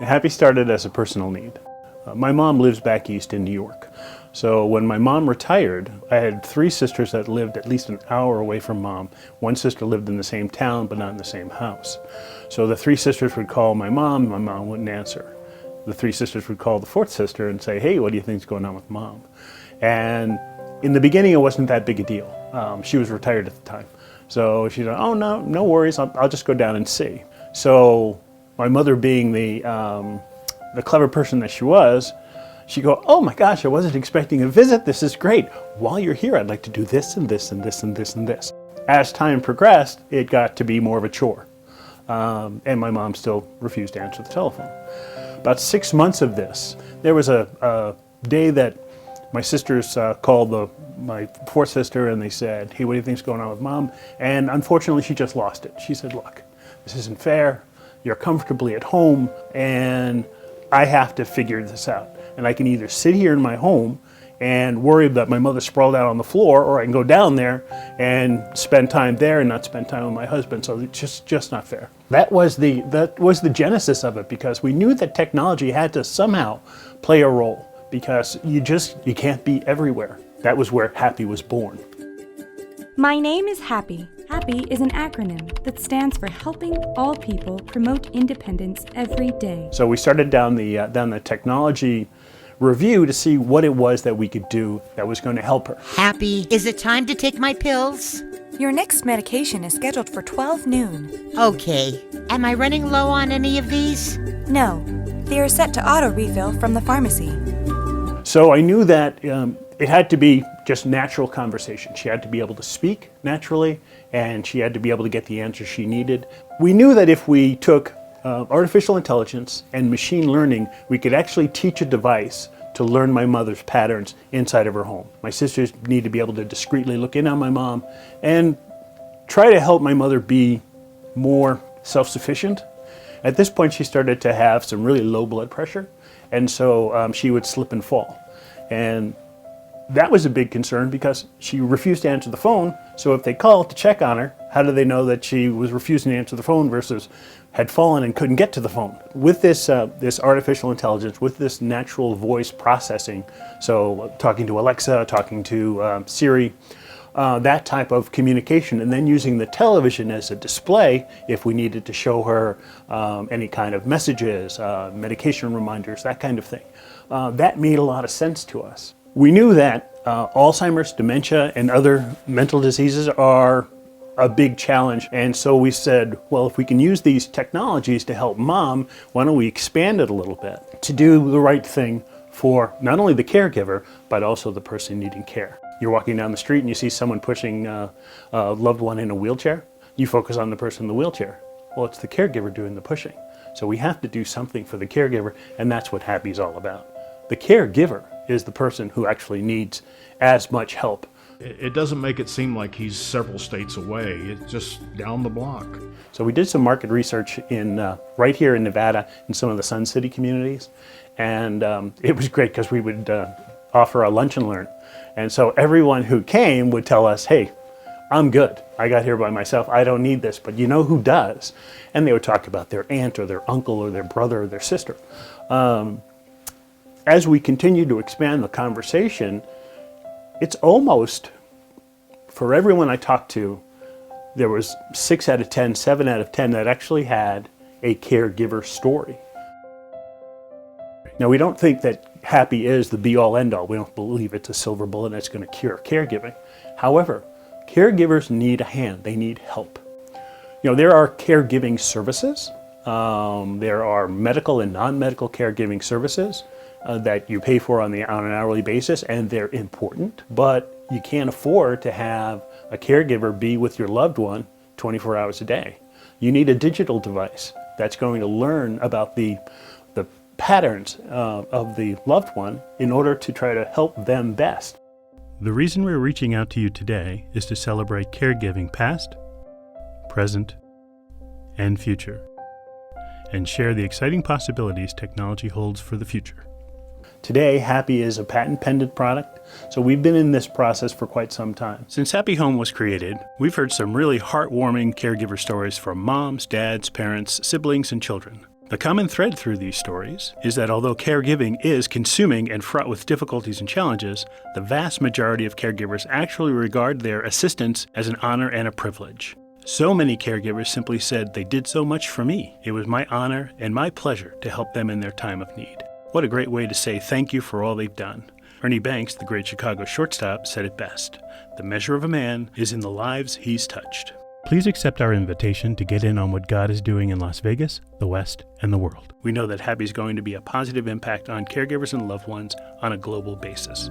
HAPPIE started as a personal need. My mom lives back east in New York. So when my mom retired, I had 3 sisters that lived at least an hour away from mom. One sister lived in the same town, but not in the same house. So the 3 sisters would call my mom wouldn't answer. The 3 sisters would call the 4th sister and say, hey, what do you think's going on with mom? And in the beginning, it wasn't that big a deal. She was retired at the time. So she said, oh, no worries, I'll just go down and see. So my mother, being the clever person that she was, she'd go, oh my gosh, I wasn't expecting a visit. This is great. While you're here, I'd like to do this and this and this and this and this. As time progressed, it got to be more of a chore. And my mom still refused to answer the telephone. About 6 months of this, there was a day that my sisters called my 4th sister and they said, hey, what do you think's going on with mom? And unfortunately, she just lost it. She said, look, this isn't fair. You're comfortably at home and I have to figure this out. And I can either sit here in my home and worry that my mother sprawled out on the floor, or I can go down there and spend time there and not spend time with my husband. So it's just not fair. That was the genesis of it, because we knew that technology had to somehow play a role, because you can't be everywhere. That was where HAPPIE was born. My name is HAPPIE. HAPPIE is an acronym that stands for Helping All People Promote Independence Every Day. So we started down the technology review to see what it was that we could do that was going to help her. HAPPIE, is it time to take my pills? Your next medication is scheduled for 12 noon. Okay. Am I running low on any of these? No. They are set to auto refill from the pharmacy. So I knew that it had to be just natural conversation. She had to be able to speak naturally, and she had to be able to get the answers she needed. We knew that if we took artificial intelligence and machine learning, we could actually teach a device to learn my mother's patterns inside of her home. My sisters need to be able to discreetly look in on my mom and try to help my mother be more self-sufficient. At this point, she started to have some really low blood pressure, and so she would slip and fall. And that was a big concern because she refused to answer the phone. So if they called to check on her, how do they know that she was refusing to answer the phone versus had fallen and couldn't get to the phone? With this artificial intelligence, with this natural voice processing, so talking to Alexa, talking to Siri, that type of communication, and then using the television as a display if we needed to show her any kind of messages, medication reminders, that kind of thing. That made a lot of sense to us. We knew that Alzheimer's, dementia, and other mental diseases are a big challenge, and so we said, well, if we can use these technologies to help mom, why don't we expand it a little bit to do the right thing for not only the caregiver, but also the person needing care. You're walking down the street and you see someone pushing a loved one in a wheelchair. You focus on the person in the wheelchair. Well, it's the caregiver doing the pushing. So we have to do something for the caregiver, and that's what HAPPIE's all about. The caregiver is the person who actually needs as much help. It doesn't make it seem like he's several states away. It's just down the block. So we did some market research right here in Nevada in some of the Sun City communities. And it was great because we would offer a lunch and learn. And so everyone who came would tell us, hey, I'm good. I got here by myself. I don't need this, but you know who does? And they would talk about their aunt or their uncle or their brother or their sister. As we continue to expand the conversation, it's almost, for everyone I talked to, there was 6 out of 10, 7 out of 10 that actually had a caregiver story. Now, we don't think that HAPPIE is the be-all, end-all. We don't believe it's a silver bullet that's going to cure caregiving. However, caregivers need a hand. They need help. You know, there are caregiving services. There are medical and non-medical caregiving services that you pay for on an hourly basis, and they're important, but you can't afford to have a caregiver be with your loved one 24 hours a day. You need a digital device that's going to learn about the patterns of the loved one in order to try to help them best. The reason we're reaching out to you today is to celebrate caregiving past, present, and future, and share the exciting possibilities technology holds for the future. Today, HAPPIE is a patent-pending product, so we've been in this process for quite some time. Since HAPPIE Home was created, we've heard some really heartwarming caregiver stories from moms, dads, parents, siblings, and children. The common thread through these stories is that although caregiving is consuming and fraught with difficulties and challenges, the vast majority of caregivers actually regard their assistance as an honor and a privilege. So many caregivers simply said, "They did so much for me. It was my honor and my pleasure to help them in their time of need." What a great way to say thank you for all they've done. Ernie Banks, the great Chicago shortstop, said it best. The measure of a man is in the lives he's touched. Please accept our invitation to get in on what God is doing in Las Vegas, the West, and the world. We know that HAPPIE is going to be a positive impact on caregivers and loved ones on a global basis.